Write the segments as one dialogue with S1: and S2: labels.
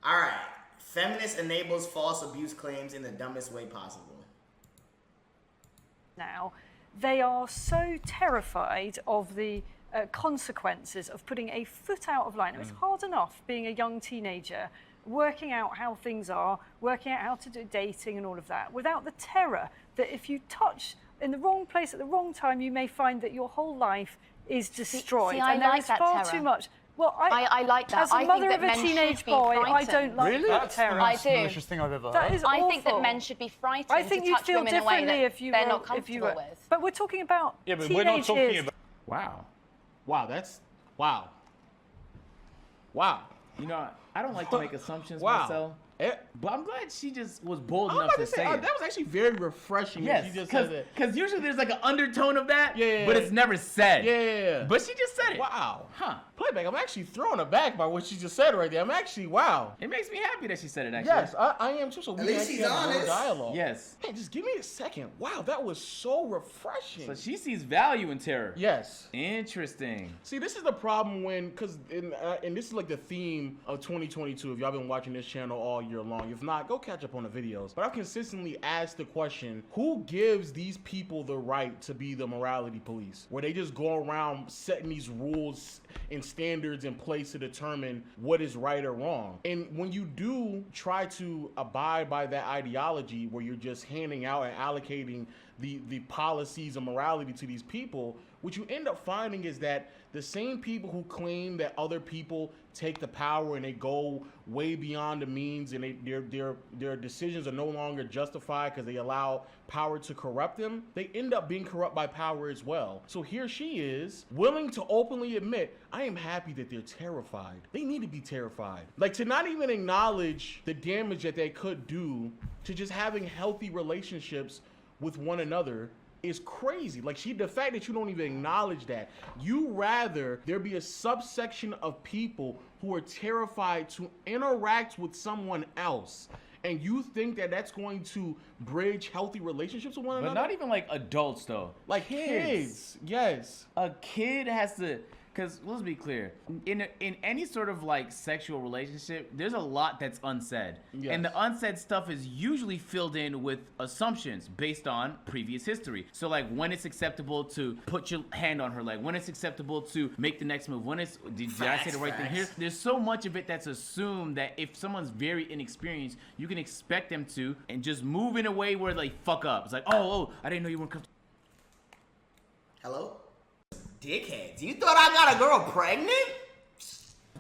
S1: All right. Feminist enables false abuse claims in the dumbest way possible.
S2: Now, they are so terrified of the consequences of putting a foot out of line. It's hard enough being a young teenager, working out how things are, working out how to do dating and all of that, without the terror that if you touch in the wrong place at the wrong time, you may find that your whole life is destroyed.
S3: See, I
S2: and there
S3: like
S2: is
S3: that
S2: far
S3: terror.
S2: too much. Well,
S3: I like that.
S2: As a mother of a teenage boy, I don't like
S4: Really?
S2: that terror.
S3: I do.
S4: Malicious thing I've ever heard.
S2: That is awful.
S3: I think that men should be frightened
S2: I think
S3: to
S2: you'd
S3: touch
S2: feel
S3: women in a way
S2: differently
S3: that
S2: if you
S3: they're
S2: were,
S3: not
S2: if
S3: comfortable
S2: you were.
S3: with.
S2: But we're talking about
S5: Yeah, but
S2: teenage
S5: we're not talking
S2: years.
S5: about.
S6: Wow.
S7: Wow, that's wow. Wow.
S6: You know, I don't like to make assumptions
S7: Wow.
S6: myself, but I'm glad she just was bold
S7: I'm
S6: enough
S7: about
S6: to
S7: to say,
S6: say it.
S7: that was actually very refreshing.
S6: Yes,
S7: That she just said that.
S6: because usually there's like an undertone of that,
S7: Yeah.
S6: but it's never said.
S7: Yeah.
S6: But she just said it.
S7: Wow.
S6: Huh.
S7: Playback, I'm actually thrown aback by what she just said right there. I'm actually, wow.
S6: It makes me happy that she said it, actually.
S7: Yes, I am too. So we
S1: least
S7: actually
S1: he's
S7: have real
S1: honest.
S7: dialogue.
S6: Yes.
S7: Hey, just give me a second. Wow, that was so refreshing.
S6: So she sees value in terror.
S7: Yes.
S6: Interesting.
S7: See, this is the problem when, and this is like the theme of 2022. If y'all been watching this channel all year long, if not, go catch up on the videos. But I've consistently asked the question: who gives these people the right to be the morality police, where they just go around setting these rules and standards in place to determine what is right or wrong? And when you do try to abide by that ideology, where you're just handing out and allocating the policies of morality to these people, what you end up finding is that the same people who claim that other people take the power and they go way beyond the means and their decisions are no longer justified because they allow power to corrupt them, they end up being corrupt by power as well. So here she is, willing to openly admit, I am happy that they're terrified. They need to be terrified. Like, to not even acknowledge the damage that they could do to just having healthy relationships with one another is crazy. Like, the fact that you don't even acknowledge that. You rather there be a subsection of people who are terrified to interact with someone else, and you think that that's going to bridge healthy relationships with one
S6: But
S7: another?
S6: not even like adults, though.
S7: Like kids. Yes.
S6: A kid has to, because let's be clear, in any sort of like sexual relationship, there's a lot that's unsaid.
S7: Yes.
S6: And the unsaid stuff is usually filled in with assumptions based on previous history. So like when it's acceptable to put your hand on her leg, when it's acceptable to make the next move, when it's, did I say the right thing here? There's so much of it that's assumed that if someone's very inexperienced, you can expect them to and just move in a way where they fuck up. It's like, oh, I didn't know you weren't comfortable.
S1: Hello? Dickheads. You thought I got a girl pregnant?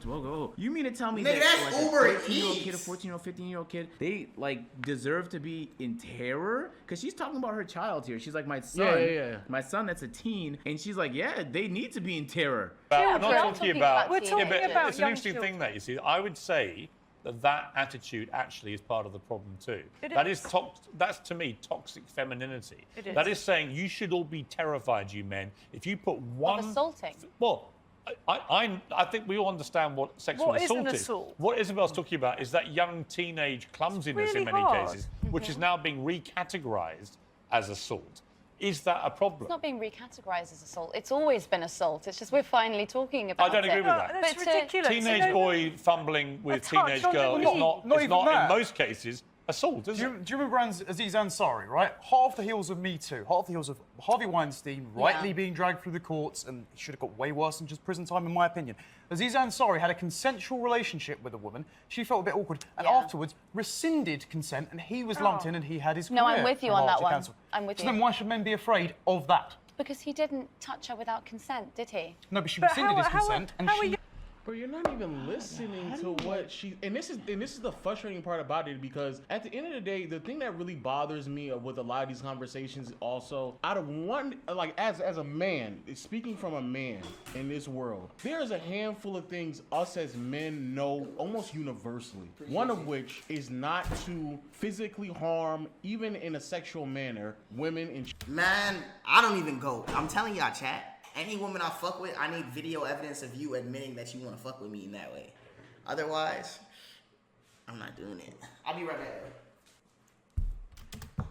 S6: Whoa. You mean to tell me
S1: Nigga,
S6: that
S1: that's
S6: like
S1: Uber
S6: a 13-year-old kid, a
S1: Eats.
S6: 14-year-old, 15-year-old kid, they like deserve to be in terror? Because she's talking about her child here. She's like, my son, my son that's a teen, and she's like, yeah, they need to be in terror.
S5: We're not talking about.
S2: We're talking
S5: but
S2: about
S5: it's an
S2: young
S5: interesting
S2: children.
S5: thing that you see. I would say that attitude actually is part of the problem too.
S2: It is.
S5: That's to me toxic femininity.
S2: It is.
S5: That is saying you should all be terrified, you men, if you put one.
S3: Of assaulting.
S5: Well, I think we all understand what sexual
S2: What is
S5: assault
S2: an
S5: is.
S2: assault?
S5: What Isabel's talking about is that young teenage clumsiness
S2: really
S5: in many
S2: hard.
S5: cases, which is now being recategorized as assault. Is that a problem?
S3: It's not being recategorized as assault. It's always been assault. It's just we're finally talking about it.
S5: I don't agree with that.
S2: That's
S3: But
S2: ridiculous.
S5: Teenage boy fumbling with
S2: touch
S5: teenage
S2: on the
S5: girl
S2: knee.
S5: is not
S4: Not
S5: it's
S4: even
S5: not in
S4: that.
S5: most cases assault, is
S4: Do
S5: it?
S4: you remember Aziz Ansari, right? Half the heels of Me Too, half the heels of Harvey Weinstein, rightly being dragged through the courts, and he should have got way worse than just prison time, in my opinion. Aziz Ansari had a consensual relationship with a woman. She felt a bit awkward, and afterwards rescinded consent, and he was lumped in, and he had his
S3: No,
S4: career
S3: I'm with you on that one.
S4: cancelled.
S3: I'm with
S4: So
S3: you.
S4: then why should men be afraid of that?
S3: Because he didn't touch her without consent, did he?
S4: No, but she
S2: But
S4: rescinded his
S2: how
S4: consent, and
S2: are
S4: she...
S2: you?
S7: But you're not even listening to what she, and this is the frustrating part about it, because at the end of the day, the thing that really bothers me with a lot of these conversations also, out of one, like as a man, speaking from a man in this world, there's a handful of things us as men know almost universally. One of which is not to physically harm, even in a sexual manner, women and
S1: Man, I don't even go. I'm telling y'all, chat. Any woman I fuck with, I need video evidence of you admitting that you want to fuck with me in that way. Otherwise, I'm not doing it. I'll be right back.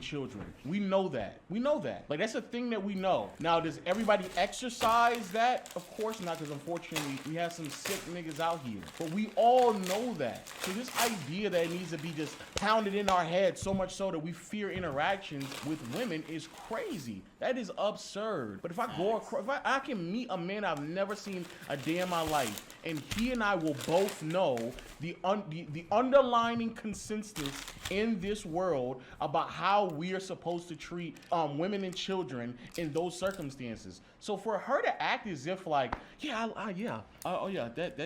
S7: children. We know that. We know that. Like, that's a thing that we know. Now, does everybody exercise that? Of course not, because unfortunately, we have some sick niggas out here. But we all know that. So this idea that it needs to be just pounded in our head so much so that we fear interactions with women is crazy. That is absurd. But if I go across, if I can meet a man I've never seen a day in my life, and he and I will both know the underlying consensus in this world about how we are supposed to treat women and children in those circumstances. So for her to act as if like, that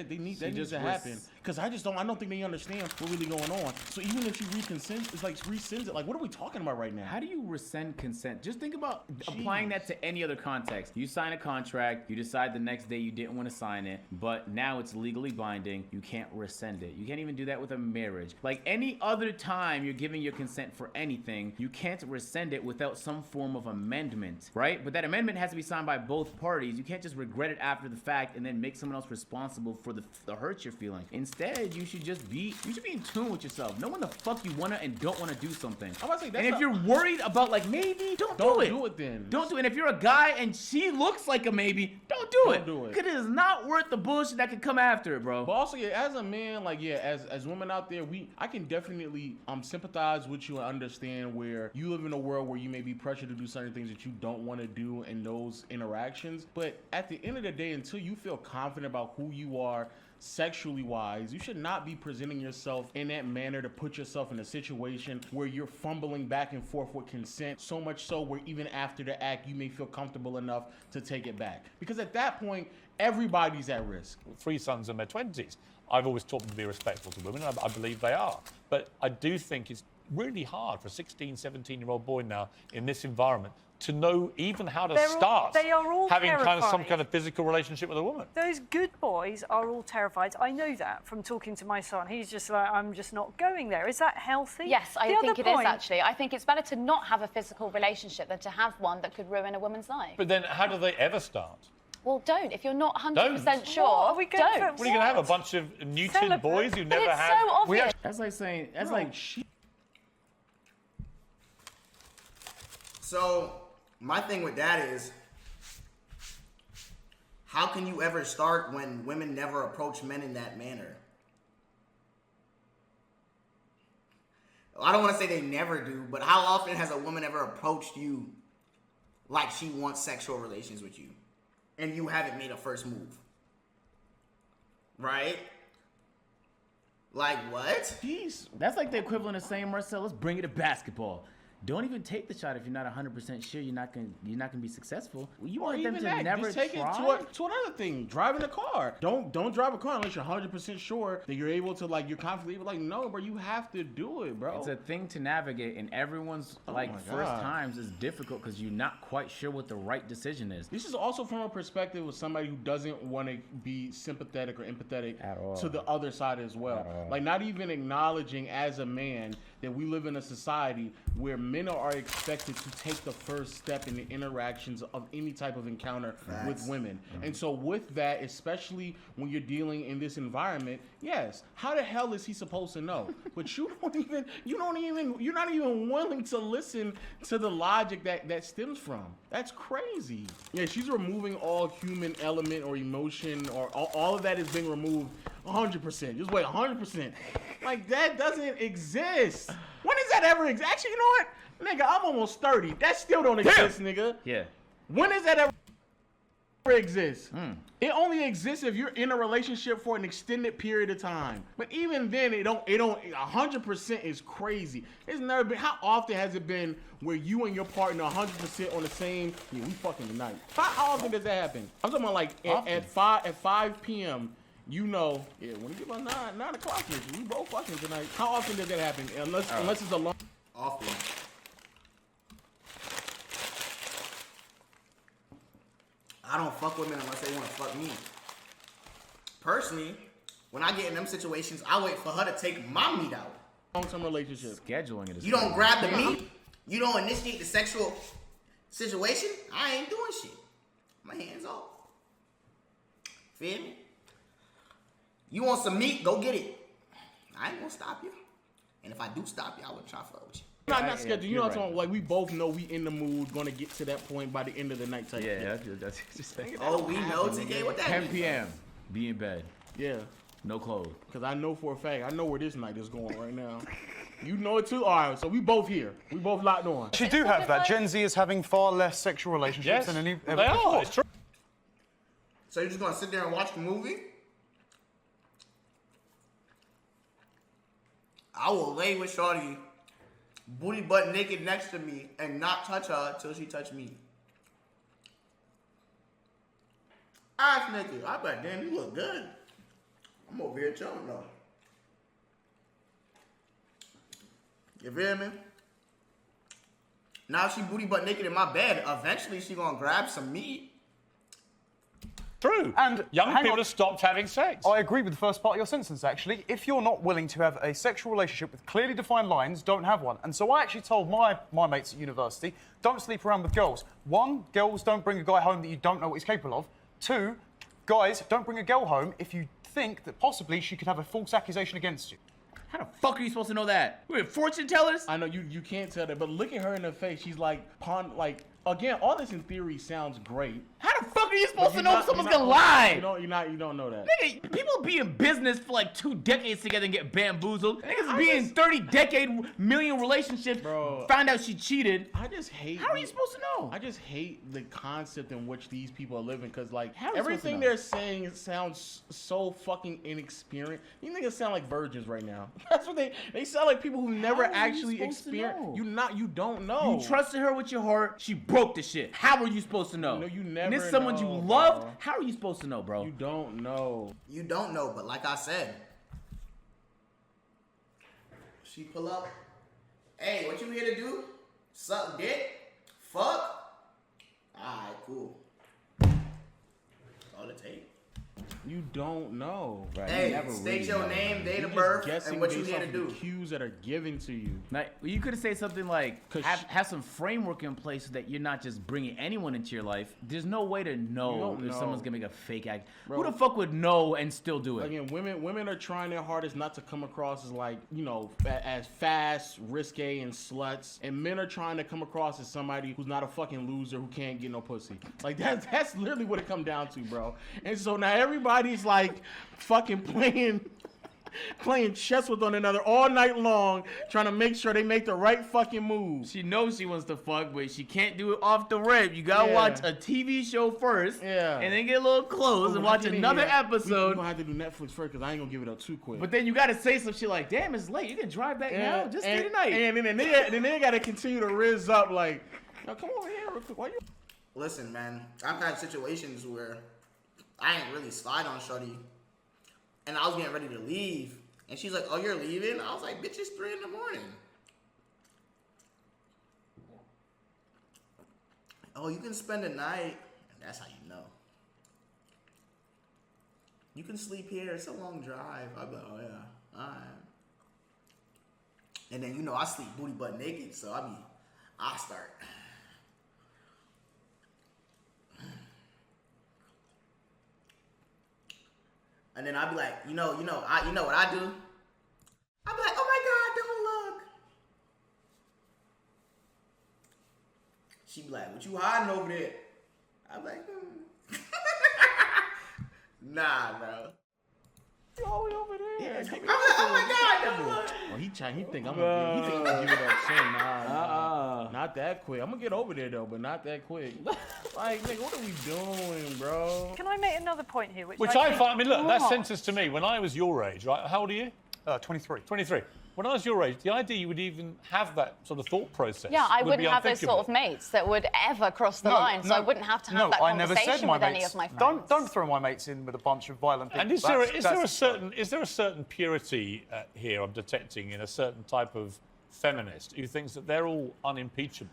S7: needs to happen, because I don't think they understand what's really going on. So even if she rescinds it, like, what are we talking about right now?
S6: How do you rescind consent? Just think about applying that to any other context. You sign a contract, you decide the next day you didn't want to sign it, but now it's legally binding. You can't rescind it. You can't even do that with a marriage. Like any other time you're giving your consent for anything, you can't rescind it without some form of amendment, right? But that amendment has to be signed by both parties. You can't just regret it after the fact and then make someone else responsible for the hurt you're feeling. Instead, you should be in tune with yourself. Know when the fuck you wanna and don't wanna do something.
S7: I'm about to say, that's
S6: and if you're worried about like maybe, don't do it.
S7: Do it then.
S6: Don't do it. And if you're a guy and she looks like a maybe, don't do it. Because it is not worth the bullshit that could come after it, bro.
S7: But also, yeah, as a man, like, yeah, as women out there, I can definitely sympathize with you and understand where you live in a world where you may be pressured to do certain things that you don't want to do in those interactions. But at the end of the day, until you feel confident about who you are sexually wise, you should not be presenting yourself in that manner to put yourself in a situation where you're fumbling back and forth with consent, so much so where even after the act you may feel comfortable enough to take it back, because at that point everybody's at risk.
S5: 3 sons in their 20s. I've always taught them to be respectful to women, and I believe they are. But I do think it's really hard for a 16, 17-year-old boy now in this environment to know even how to start
S2: they are all
S5: having kind of some
S2: terrified.
S5: kind of physical relationship with a woman.
S2: Those good boys are all terrified. I know that from talking to my son. He's just like, I'm just not going there. Is that healthy?
S3: Yes, I think it is actually. I think it's better to not have a physical relationship than to have one that could ruin a woman's life.
S5: But then how do they ever start?
S3: Well, don't. If you're not 100% sure,
S2: What? Are we going
S3: don't.
S2: for-
S5: What are you going to have? A bunch of neutered boys who never
S3: it's
S5: had...
S3: so obvious.
S6: That's like saying,
S1: So my thing with that is, how can you ever start when women never approach men in that manner? I don't want to say they never do, but how often has a woman ever approached you like she wants sexual relations with you and you haven't made a first move? Right? Like, what?
S6: Jeez. That's like the equivalent of saying, Marcel, let's bring it to basketball. Don't even take the shot if you're not 100% sure you're not gonna be successful. You want them to never
S7: just take
S6: try?
S7: it to another thing. Driving a car. Don't drive a car unless you're 100% sure that you're able to, like, you're confident. Like, no, bro, you have to do it, bro.
S6: It's a thing to navigate, and everyone's first times is difficult because you're not quite sure what the right decision is.
S7: This is also from a perspective of somebody who doesn't want to be sympathetic or empathetic to the other side as well. Like, not even acknowledging as a man that we live in a society where men are expected to take the first step in the interactions of any type of encounter with women. And so with that, especially when you're dealing in this environment, yes, how the hell is he supposed to know? But you're not even willing to listen to the logic that stems from. That's crazy. Yeah, she's removing all human element or emotion, or all of that is being removed 100%. Just wait, 100%. Like, that doesn't exist. When does that ever exist? Actually, you know what? Nigga, I'm almost 30. That still don't exist, nigga.
S6: Yeah.
S7: When does that ever exist? It only exists if you're in a relationship for an extended period of time. But even then, it don't 100% is crazy. It's never been. How often has it been where you and your partner 100% on the same, yeah, we fucking tonight? How often does that happen? I'm talking about like at 5 p.m. You know, yeah, when you get about 9 o'clock, we both fucking tonight. How often does that happen? Unless it's a long.
S1: Often. I don't fuck women unless they want to fuck me. Personally, when I get in them situations, I wait for her to take my meat out.
S7: Long-term relationship.
S6: Scheduling it is
S1: You don't grab the meat. You don't initiate the sexual situation. I ain't doing shit. My hands off. Feel me? You want some meat? Go get it. I ain't gonna stop you. And if I do stop you, I wouldn't try to fuck with you.
S7: Not scheduled. You know what I'm talking about? Like, we both know we in the mood, gonna get to that point by the end of the night type.
S6: Yeah, that's just saying.
S1: Oh, we know, TK. What that
S6: 10
S1: mean?
S6: p.m. Be in bed.
S7: Yeah.
S6: No clothes.
S7: Because I know for a fact, I know where this night is going right now. You know it too? All right, so we both here. We both locked on.
S4: She do have that. Gen Z is having far less sexual relationships than any
S5: they
S4: ever
S5: are.
S4: before.
S5: It's true.
S1: So you're just gonna sit there and watch the movie? I will lay with Shorty, booty butt naked next to me, and not touch her till she touch me. Ass naked. I bet, damn, you look good. I'm over here chilling though. You feel me? Now she booty butt naked in my bed. Eventually she gonna grab some meat.
S5: True.
S4: And
S5: young
S4: hang
S5: people
S4: on.
S5: have stopped having sex.
S4: I agree with the first part of your sentence, actually. If you're not willing to have a sexual relationship with clearly defined lines, don't have one. And so I actually told my mates at university, don't sleep around with girls. 1, girls don't bring a guy home that you don't know what he's capable of. 2, guys, don't bring a girl home if you think that possibly she could have a false accusation against you.
S6: How the fuck are you supposed to know that? We're fortune tellers?
S7: I know you can't tell that, but look at her in the face. She's like, again, all this in theory sounds great.
S6: How the fuck are you supposed to
S7: You're
S6: know
S7: not-
S6: if someone's
S7: you're
S6: gonna
S7: not-
S6: lie?
S7: You don't know that.
S6: Nigga, people be in business for like 2 decades together and get bamboozled. Niggas be in 30-decade million relationships,
S7: Bro.
S6: found out she cheated.
S7: I just hate.
S6: How are you supposed to know?
S7: I just hate the concept in which these people are living, because like
S6: How are you
S7: everything
S6: supposed to know?
S7: they're saying sounds so fucking inexperienced. These niggas sound like virgins right now. That's what they sound like people who never
S6: are you
S7: actually
S6: supposed to
S7: experienced.
S6: know?
S7: You don't know.
S6: You trusted her with your heart. She broke the shit. How are you supposed to know?
S7: No, you
S6: And
S7: never
S6: this someone
S7: know,
S6: you
S7: bro.
S6: loved. How are you supposed to know, bro?
S7: You don't know.
S1: You don't know, but like I said, she pull up. Hey, what you here to do? Suck dick? Fuck? Alright, cool. All it takes.
S7: You don't know.
S6: Right,
S1: Hey,
S6: you never
S1: state
S6: really
S1: your
S6: know.
S1: name, date
S7: You're
S1: of
S7: just
S1: birth,
S7: guessing
S1: and what you
S7: based
S1: here to
S7: off of
S1: do.
S7: the cues that are given to you.
S6: Now, you could have said something like,
S7: 'Cause
S6: have some framework in place so that you're not just bringing anyone into your life. There's no way to know
S7: don't
S6: if
S7: know.
S6: someone's gonna make a fake act.
S7: Bro.
S6: Who the fuck would know and still do it?
S7: Again, women are trying their hardest not to come across as like, as fast, risque, and sluts. And men are trying to come across as somebody who's not a fucking loser who can't get no pussy. Like that's literally what it comes down to, bro. And so now everybody's like fucking playing chess with one another all night long, trying to make sure they make the right fucking move.
S6: She knows she wants to fuck, but she can't do it off the rip. You gotta
S7: Yeah.
S6: watch a TV show first,
S7: Yeah.
S6: and then get a little close and watch another
S7: We
S6: episode.
S7: gonna have to do Netflix first because I ain't gonna give it up too quick.
S6: But then you gotta say some shit like, "Damn, it's late. You can drive back now. Just stay tonight."
S7: And then they gotta continue to rizz up like, now come over here real quick. Why you?
S1: Listen, man, I've had situations where I ain't really slide on shorty, and I was getting ready to leave, and she's like, "Oh, you're leaving?" I was like, "Bitch, it's 3 a.m." Oh, you can spend the night. That's how you know. You can sleep here. It's a long drive. I'll be like, "Oh yeah, all right." And then I sleep booty butt naked, so I start. And then I'd be like, you know what I do? I'd be like, oh my God, don't look. She'd be like, what you hiding over there? I'd be like, Nah, bro.
S7: You always over there.
S6: Yeah,
S7: I'm
S6: take
S7: like,
S1: Oh my God, don't look.
S7: Oh, he think I'm gonna give it up soon. Nah, not that quick. I'm gonna get over there though, but not that quick. Like, nigga, what are we doing, bro?
S2: Can I make another point here?
S5: Which I
S2: think
S5: find, I mean, look, that
S2: lost?
S5: sentence to me, when I was your age, right? How old are you?
S4: 23.
S5: 23. When I was your age, the idea you would even have that sort of thought process.
S3: Yeah, I
S5: would
S3: wouldn't
S5: be
S3: have those sort of
S5: unthinkable.
S3: mates that would ever cross the line, so I wouldn't have to have that
S4: I never
S3: conversation
S4: said my
S3: with any
S4: mates.
S3: of my friends.
S4: Don't throw my mates in with a bunch of violent people.
S5: And is there a certain purity here I'm detecting in a certain type of feminist who thinks that they're all unimpeachable?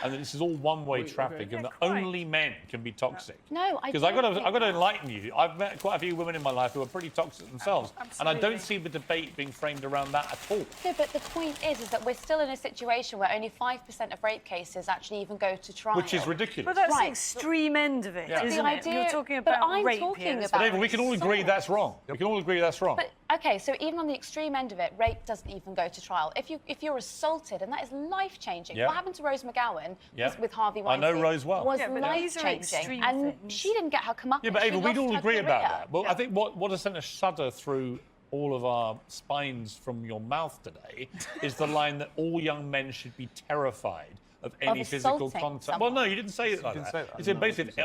S5: and this is all one-way
S7: Wait,
S5: traffic,
S7: okay.
S5: and that
S2: quite.
S5: only men can be toxic.
S3: No, I
S5: Because
S3: don't
S5: I've
S3: think
S5: got to
S3: that.
S5: enlighten you. I've met quite a few women in my life who are pretty toxic themselves, and I
S2: Absolutely.
S5: don't see the debate being framed around that at all.
S3: No, but the point is that we're still in a situation where only 5% of rape cases actually even go to trial.
S5: Which is ridiculous.
S2: But that's the
S3: Right.
S2: extreme end of it,
S5: Yeah.
S2: isn't
S3: The
S2: it?
S3: idea-
S2: You're talking
S3: but
S2: about
S3: I'm
S2: rape
S3: talking
S2: here.
S3: about-
S5: David, we can all agree that's wrong. We can all agree that's wrong.
S3: But okay, so even on the extreme end of it, rape doesn't even go to trial. If you're assaulted, and that is life changing.
S5: Yeah.
S3: What happened to Rose McGowan
S5: Yeah.
S3: with Harvey
S5: I know
S3: Weinstein
S5: Rose well.
S3: was
S2: Yeah, but these are
S3: life
S2: extreme
S3: changing, and
S2: things.
S3: she didn't get her comeuppance.
S5: Yeah, but
S3: She
S5: Ava, we'd
S3: lost
S5: all
S3: her
S5: agree about
S3: career.
S5: that. Well, I think what has sent a shudder through all of our spines from your mouth today is the line that all young men should be terrified of any physical
S3: assaulting
S5: contact.
S3: someone.
S5: Well, no, you didn't say it like
S4: didn't
S5: that.
S4: say that.
S5: You said
S4: No,
S5: basically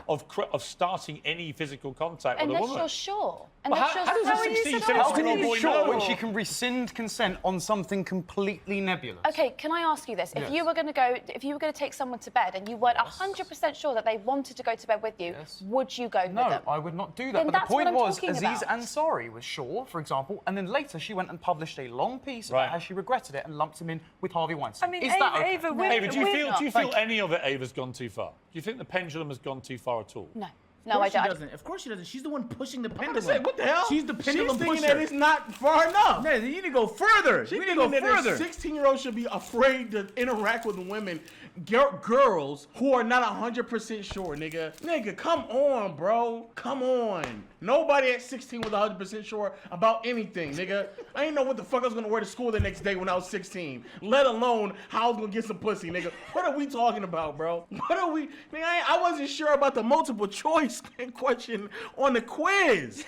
S5: of starting any physical contact with a
S3: Unless
S5: woman.
S3: you're sure.
S5: Well,
S3: Unless
S5: how
S3: you're
S5: does a
S3: sure.
S5: 16,
S2: How are you
S5: 17-year-old boy
S4: Sure,
S5: know?
S4: when she can rescind consent on something completely nebulous.
S3: Okay, can I ask you this? If
S4: Yes.
S3: you were going to take someone to bed and you weren't 100% sure that they wanted to go to bed with you,
S4: Yes.
S3: would you go with
S4: No,
S3: them?
S4: I would not do that.
S3: Then
S4: But the
S3: that's what
S4: point
S3: I'm
S4: was,
S3: talking
S4: Aziz
S3: about.
S4: Ansari was sure, for example, and then later she went and published a long piece about
S5: Right.
S4: how she regretted it and lumped him in with Harvey Weinstein.
S2: I mean,
S4: Is that okay?
S2: Ava,
S3: No.
S5: Ava, do you
S2: we're
S5: feel
S2: not-
S5: any of it, Ava's gone too far? Do you think the pendulum has gone too far at all?
S3: No.
S6: Of
S3: No, I
S6: course she
S3: don't.
S6: doesn't. Of course she doesn't. She's the one pushing the
S7: I'm
S6: pendulum.
S7: gonna say, what the hell?
S6: She's the pendulum
S7: She's thinking
S6: pusher.
S7: that it's not far enough.
S6: No, you need to go further.
S7: She
S6: We need to go
S7: thinking that
S6: further.
S7: a 16-year-old should be afraid to interact with women, girls who are not 100% sure, nigga. Nigga, come on, bro. Come on. Nobody at 16 was 100% sure about anything, nigga. I didn't know what the fuck I was gonna wear to school the next day when I was 16, let alone how I was gonna get some pussy, nigga. What are we talking about, bro? What are we? Nigga, I wasn't sure about the multiple choice question on the quiz.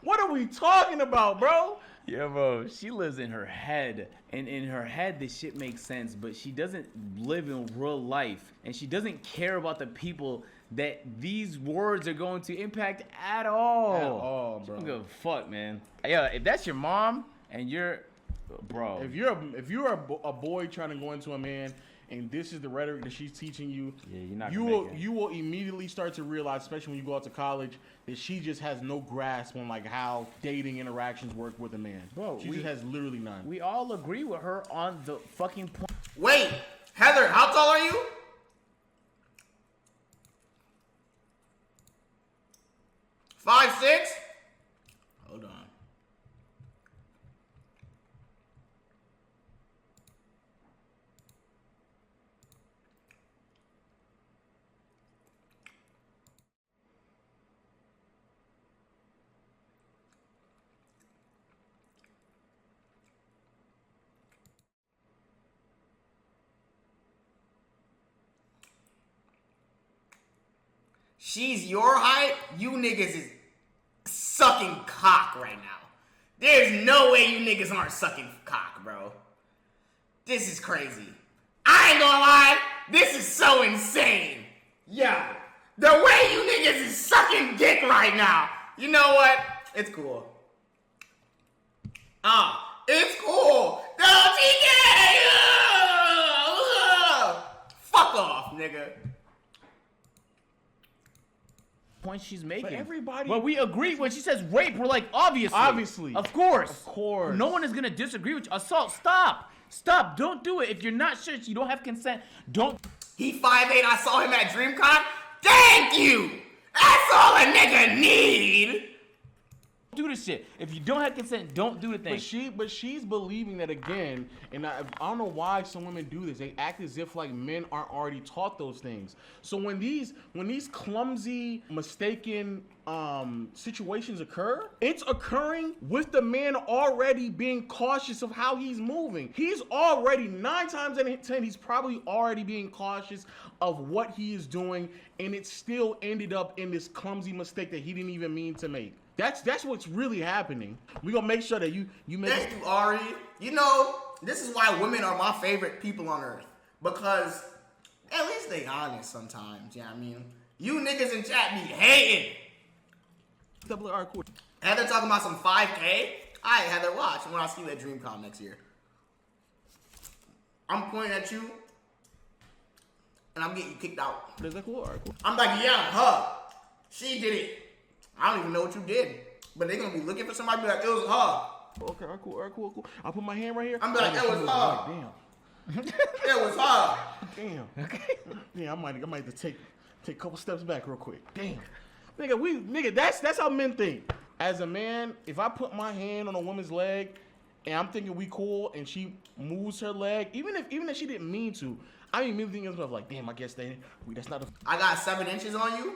S7: What are we talking about, bro?
S6: Yeah, bro. She lives in her head, and in her head, this shit makes sense. But she doesn't live in real life, and she doesn't care about the people that these words are going to impact at all.
S7: At all, bro.
S6: She don't give a fuck, man. Yeah, if that's your mom and you're, bro.
S7: If you're a boy trying to go into a man, and this is the rhetoric that she's teaching you,
S6: Yeah, you're not
S7: you
S6: gonna
S7: will
S6: make it.
S7: you will immediately start to realize, especially when you go out to college, that she just has no grasp on like how dating interactions work with a man.
S6: Bro,
S7: she just has literally none.
S6: We all agree with her on the fucking point.
S1: Wait, Heather, how tall are you? Five, 6? Hold on. She's your height. You niggas is sucking cock right now. There's no way you niggas aren't sucking cock, bro. This is crazy. I ain't gonna lie. This is so insane. Yo, the way you niggas is sucking dick right now. You know what? It's cool. It's cool. No, TK! Fuck off, nigga.
S6: Point she's making.
S7: But everybody-
S6: Well, we agree when she says rape. We're like, obviously. Of course.
S7: Of course.
S6: No one is gonna disagree with you. Assault. Stop. Don't do it. If you're not sure, you don't have consent. Don't.
S1: He 5'8", I saw him at DreamCon. Thank you! That's all a nigga need!
S6: Do the shit. If you don't have consent, don't do the thing.
S7: But she's believing that again, and I don't know why some women do this. They act as if like men aren't already taught those things. So when these clumsy, mistaken situations occur, it's occurring with the man already being cautious of how he's moving. He's already 9 times out of 10, he's probably already being cautious of what he is doing, and it still ended up in this clumsy mistake that he didn't even mean to make. That's what's really happening. We gonna make sure that you make
S1: Thank you, Ari. You know, this is why women are my favorite people on earth. Because at least they honest sometimes, you know what I mean? You niggas in chat be hating.
S7: Alright, cool.
S1: Heather talking about some 5K? Alright, Heather, watch when I see you at DreamCon next year. I'm pointing at you, and I'm getting you kicked out.
S7: Is that cool? Alright, cool.
S1: I'm like, yeah, her. She did it. I don't even know what you did. But they're gonna be looking for somebody to be like, it was her.
S7: Okay, alright, cool. I'll put my hand right here.
S1: I'm like, that was her.
S7: Damn.
S1: It was hard.
S7: Damn. Yeah, I might have to take a couple steps back real quick. Damn. Nigga, that's how men think. As a man, if I put my hand on a woman's leg and I'm thinking we cool and she moves her leg, even if she didn't mean to, I mean immediately thinking like, damn, I guess that's not a
S1: I got 7 inches on you.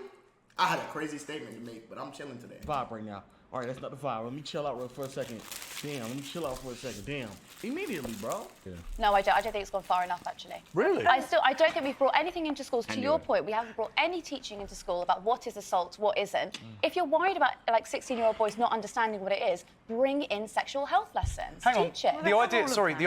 S1: I had a crazy statement to make, but I'm chilling today.
S7: vibe right now. All right, that's not the vibe. Let me chill out for a second. Damn, let me chill out for a second. Damn. Immediately, bro. Yeah.
S3: No, I don't think it's gone far enough, actually.
S5: Really?
S3: I don't think we've brought anything into schools. To your point, we haven't brought any teaching into school about what is assault, what isn't. If you're worried about, like, 16-year-old boys not understanding what it is, bring in sexual health lessons.
S4: Hang on.
S3: Teach it.
S4: The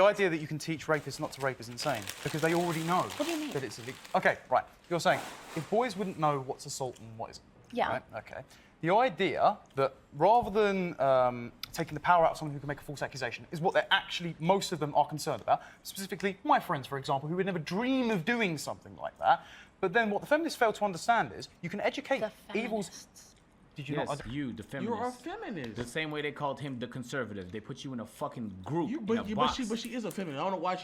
S4: idea that you can teach rapists not to rape is insane because they already know.
S3: What do you mean?
S4: That it's illegal. Okay, right. You're saying if boys wouldn't know what's assault and what isn't.
S3: Yeah.
S4: Right? Okay. The idea that rather than taking the power out of someone who can make a false accusation is what they're actually, most of them are concerned about. Specifically, my friends, for example, who would never dream of doing something like that. But then what the feminists fail to understand is you can educate
S3: The
S4: evils.
S3: feminists.
S4: Did you
S6: Yes,
S4: not?
S6: you, the feminist.
S7: You're a feminist.
S6: The same way they called him the conservative. They put you in a fucking group, in a
S7: But
S6: box.
S7: she is a feminist. I don't know why I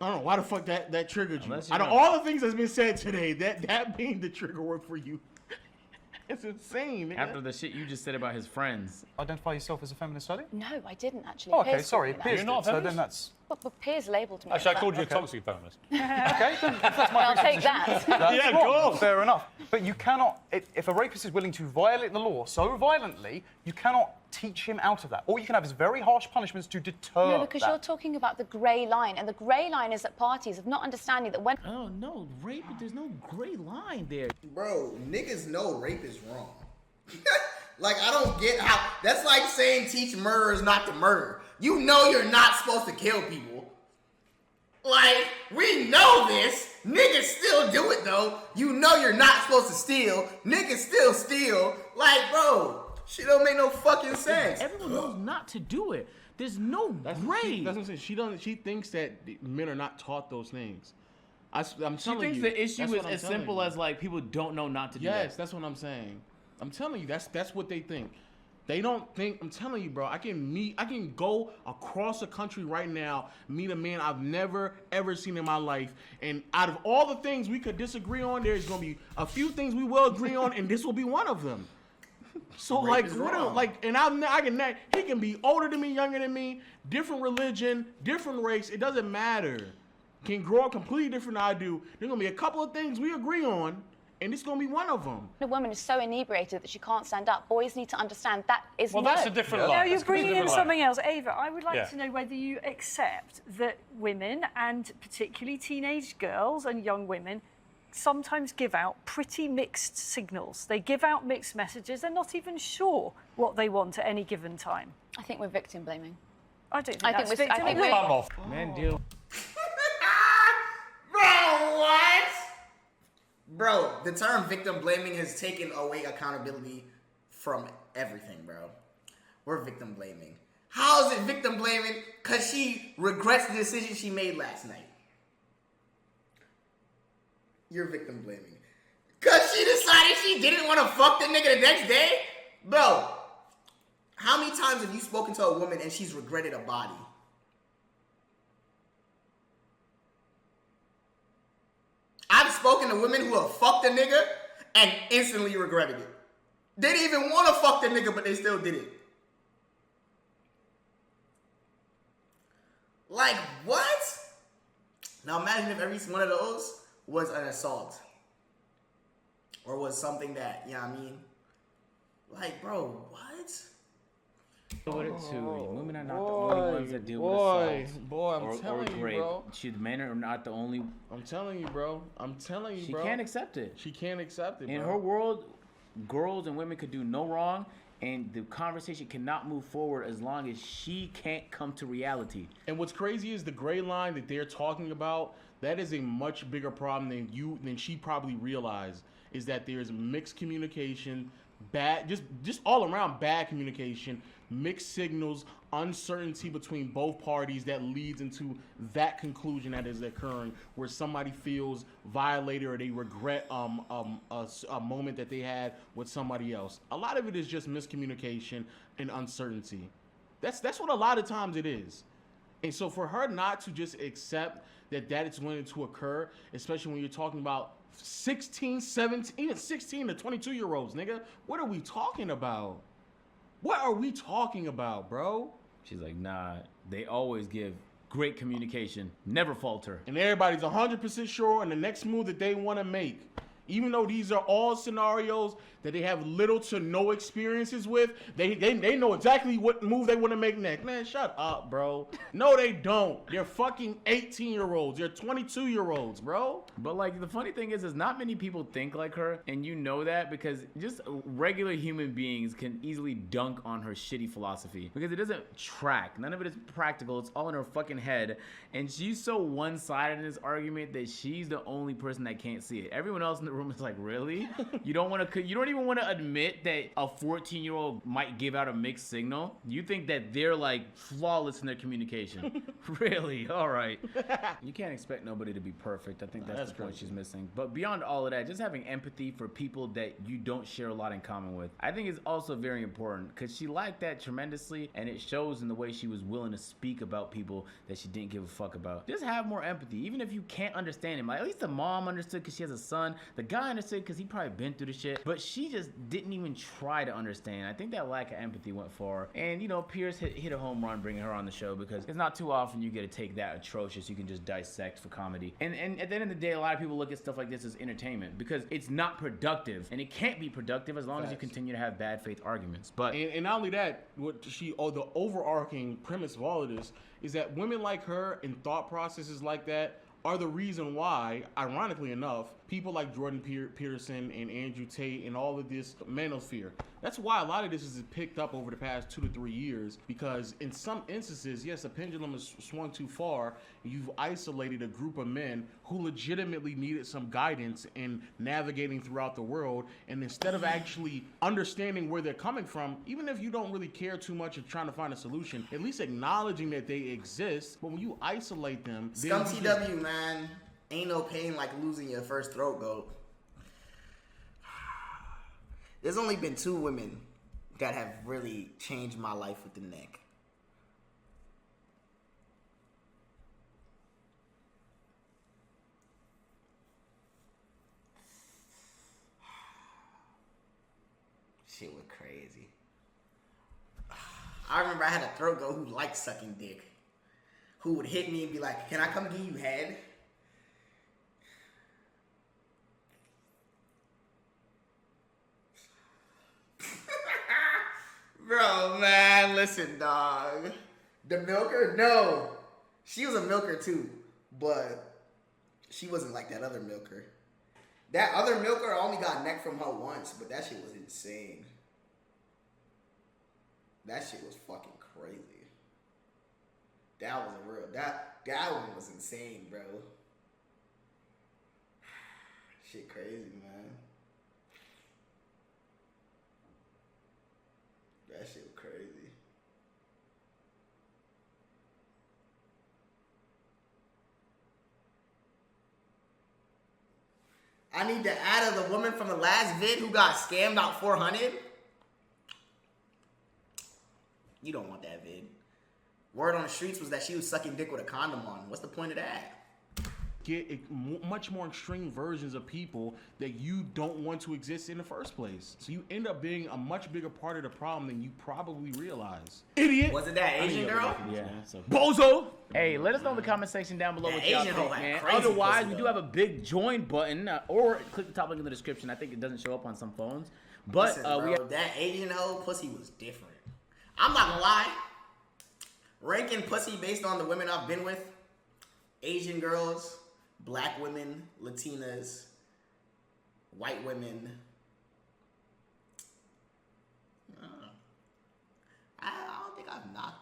S7: don't know why the fuck that triggered you.
S6: Unless you
S7: Out of
S6: know.
S7: all the things that's been said today, that being the trigger word for you, it's insane. Nigga.
S6: After the shit you just said about his friends.
S4: Identify yourself as a feminist study?
S3: No, I didn't, actually.
S4: Oh, okay,
S3: Piers
S4: sorry.
S3: called me
S4: Piers
S3: that.
S5: You're not a
S4: did, so
S5: feminist?
S4: then that's...
S3: But Piers labelled me.
S5: Actually, I
S3: as
S5: called
S3: that.
S5: you a toxic feminist.
S4: Okay, then if that's my
S3: I'll take
S4: presupposition,
S3: that.
S4: that's
S5: Yeah, of
S4: wrong.
S5: course.
S4: Fair enough. But you cannot, if a rapist is willing to violate the law so violently, you cannot teach him out of that. All you can have is very harsh punishments to deter
S3: No, because
S4: that.
S3: you're talking about the grey line, and the grey line is at parties of not understanding that when...
S6: Oh, no, rape, there's no gray line there.
S1: Bro, niggas know rape is wrong. Like, I don't get how... That's like saying teach murderers not to murder. You know you're not supposed to kill people. Like, we know this. Niggas still do it, though. You know you're not supposed to steal. Niggas still steal. Like, bro, shit don't make no fucking sense.
S6: Everyone knows not to do it. There's no
S7: That's
S6: gray.
S7: what I'm saying. She thinks that men are not taught those things. I'm
S6: She
S7: telling
S6: thinks
S7: you.
S6: the issue
S7: That's
S6: is
S7: what I'm
S6: as
S7: telling
S6: simple
S7: you.
S6: as, like, people don't know not to do
S7: Yes,
S6: that.
S7: that's what I'm saying. I'm telling you, that's what they think. They don't think. I'm telling you, bro. I can go across the country right now, meet a man I've never ever seen in my life, and out of all the things we could disagree on, there's gonna be a few things we will agree on, and this will be one of them. So
S1: Rape
S7: like,
S1: is
S7: what?
S1: wrong.
S7: Like, and I can. He can be older than me, younger than me, different religion, different race. It doesn't matter. Can grow up completely different than I do. There's gonna be a couple of things we agree on. And it's gonna be one of them.
S3: a woman is so inebriated that she can't stand up, boys need to understand that is
S5: Well,
S3: no.
S5: that's a different
S2: No,
S5: line.
S2: you're
S5: That's a completely
S2: bringing in
S5: different line.
S2: something else. Ava, I would like
S5: Yeah.
S2: to know whether you accept that women, and particularly teenage girls and young women, sometimes give out pretty mixed signals. They give out mixed messages. They're not even sure what they want at any given time.
S3: I think we're victim blaming.
S2: I don't think
S3: I think
S2: that's
S3: we're- I
S2: victim
S3: think
S2: blaming.
S5: Come off.
S6: Man, deal.
S1: Bro, what? Bro, the term victim blaming has taken away accountability from everything, bro. We're victim blaming. How is it victim blaming? Because she regrets the decision she made last night. You're victim blaming. Because she decided she didn't want to fuck the nigga the next day? Bro, how many times have you spoken to a woman and she's regretted a body? I've spoken to women who have fucked a nigga and instantly regretted it. They didn't even want to fuck the nigga, but they still did it. Like, what? Now imagine if every one of those was an assault. Or was something that, you know what I mean? Like, bro, what?
S6: With it too. Women are not the only ones that deal with assault.
S7: Boy, I'm
S6: or
S7: telling you,
S6: rape.
S7: bro.
S6: Men are not the only.
S7: I'm telling you, bro. I'm telling you,
S6: She
S7: bro.
S6: can't accept it.
S7: She can't accept it,
S6: In
S7: bro.
S6: her world, girls and women could do no wrong, and the conversation cannot move forward as long as she can't come to reality.
S7: And what's crazy is the gray line that they're talking about. That is a much bigger problem than she probably realized. Is that there's mixed communication, bad, just all around bad communication, mixed signals, uncertainty between both parties that leads into that conclusion that is occurring, where somebody feels violated or they regret a moment that they had with somebody else. A lot of it is just miscommunication and uncertainty. That's what a lot of times it is. And so for her not to just accept that it's going to occur, especially when you're talking about 16, 17, even 16 to 22-year-olds, nigga, what are we talking about? What are we talking about, bro?
S6: She's like, nah, they always give great communication, never falter.
S7: And everybody's 100% sure on the next move that they want to make. Even though these are all scenarios that they have little to no experiences with, they know exactly what move they want to make next. Man, shut up, bro. No, they don't. They're fucking 18-year-olds. They're 22-year-olds, bro.
S6: But like the funny thing is not many people think like her, and you know that because just regular human beings can easily dunk on her shitty philosophy because it doesn't track. None of it is practical. It's all in her fucking head, and she's so one-sided in this argument that she's the only person that can't see it. Everyone else in the room is like, really? You don't even want to admit that a 14-year-old might give out a mixed signal? You think that they're like flawless in their communication? Really? All right. You can't expect nobody to be perfect. I think that's the point she's missing. But beyond all of that, just having empathy for people that you don't share a lot in common with, I think is also very important because she liked that tremendously, and it shows in the way she was willing to speak about people that she didn't give a fuck about. Just have more empathy, even if you can't understand him. Like, at least the mom understood because she has a son. The guy understood because he probably been through the shit, but she just didn't even try to understand. I think that lack of empathy went far. And, you know, Pierce hit a home run bringing her on the show because it's not too often you get to take that atrocious you can just dissect for comedy. And at the end of the day, a lot of people look at stuff like this as entertainment because it's not productive, and it can't be productive as long as you continue to have bad faith arguments. But
S7: and not only that, the overarching premise of all of this is that women like her and thought processes like that are the reason why, ironically enough, people like Jordan Peterson and Andrew Tate and all of this manosphere, that's why a lot of this is picked up over the past 2 to 3 years, because in some instances, yes, the pendulum has swung too far. You've isolated a group of men who legitimately needed some guidance in navigating throughout the world, and instead of actually understanding where they're coming from, even if you don't really care too much of trying to find a solution, at least acknowledging that they exist. But when you isolate them,
S1: SCUMTK, man, ain't no pain like losing your first throat goat. There's only been 2 women that have really changed my life with the neck. Shit was crazy. I remember I had a throat goat who liked sucking dick, who would hit me and be like, "Can I come give you head?" Bro, man, listen, dog. The milker? No. She was a milker too, but she wasn't like that other milker. That other milker only got neck from her once, but that shit was insane. That shit was fucking crazy. That was a real, that one was insane, bro. Shit crazy, man. That shit was crazy. I need to add the woman from the last vid who got scammed out 400. You don't want that vid. Word on the streets was that she was sucking dick with a condom on. What's the point of that?
S7: Get much more extreme versions of people that you don't want to exist in the first place. So you end up being a much bigger part of the problem than you probably realize. Idiot.
S1: Was it that Asian girl?
S6: Yeah. Bozo. Hey, let us know in the comment section down below what y'all
S1: Asian
S6: think,
S1: hoe had
S6: man.
S1: crazy
S6: Otherwise,
S1: pussy,
S6: we do
S1: though.
S6: have a big join button, or click the top link in the description. I think it doesn't show up on some phones. But
S1: Listen, bro, that Asian hoe pussy was different. I'm not gonna lie. Ranking pussy based on the women I've been with, Asian girls, black women, Latinas, white women. I don't think I've knocked